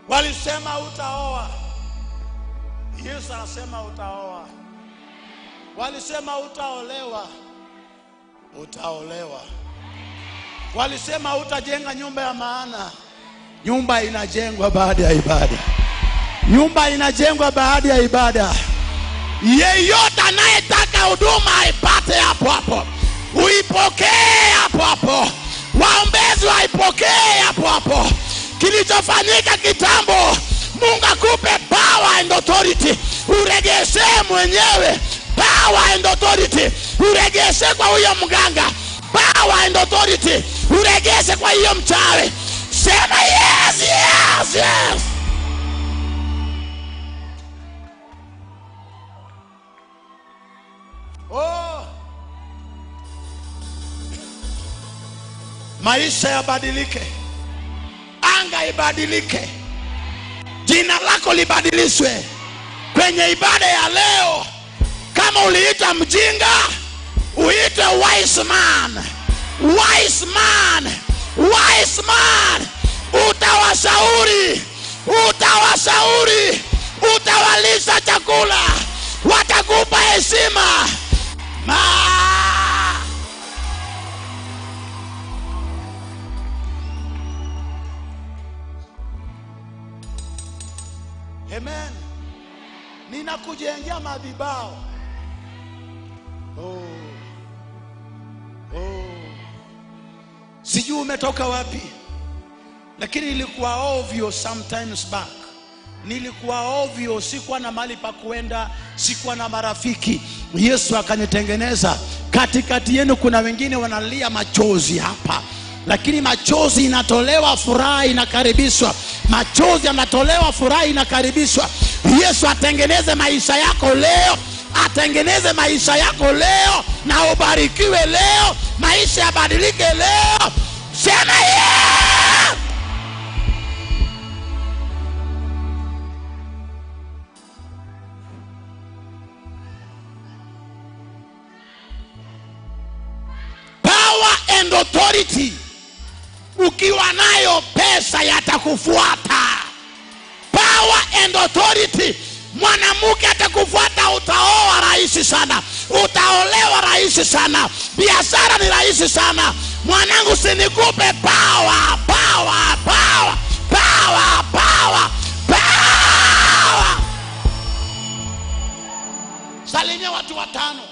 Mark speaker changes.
Speaker 1: Walisema utaoa. Yesu anasema utaoa. Walisema utaolewa. Utaolewa. Walisema utajenga nyumba ya maana. Nyumba inajengwa baada ya ibada. Nyumba inajengwa baada ya ibada. Yeyote anayetaka huduma aipate hapo hapo. Uipokee hapo hapo. Waombezi waipokee hapo hapo. Kilichofanyika kitambo, Mungu akupe power and authority. Uregeshe mwenyewe power and authority. Uregeshe kwa huyo mganga power and authority. Uregeshe kwa hiyo mchawi. Sema yes, yes, yes. Oh. Maisha yabadilike. Anga ibadilike. Jina lako libadilishwe. Kwenye ibada ya leo, kama uliita mjinga, uite wise man. Wise man. Wise man. Utawashauri. Utawashauri. Utawalisha chakula. Watakupa heshima. Amen. Ninakujengea madhabahu. Sijui umetoka wapi, lakini nilikuwa ovyo sometimes back. Nilikuwa ovyo, sikuwa na mali pa kuenda, sikuwa na marafiki. Yesu akanitengeneza. Katikati yenu kuna wengine wanalia machozi hapa, lakini machozi inatolewa, furaha inakaribishwa. Machozi yanatolewa, furaha inakaribishwa. Yesu atengeneze maisha yako leo. Atengeneze maisha yako leo, na ubarikiwe leo. Maisha yabadilike leo. Sema yeah! Power and authority. Ukiwa nayo, pesa yatakufuata. Power and authority. Mwanamke atakufuata. Utaoa rahisi sana. Utaolewa rahisi sana. Biashara ni rahisi sana. Mwanangu, sinikupe power, power, power, power, power, power. Salimia watu watano.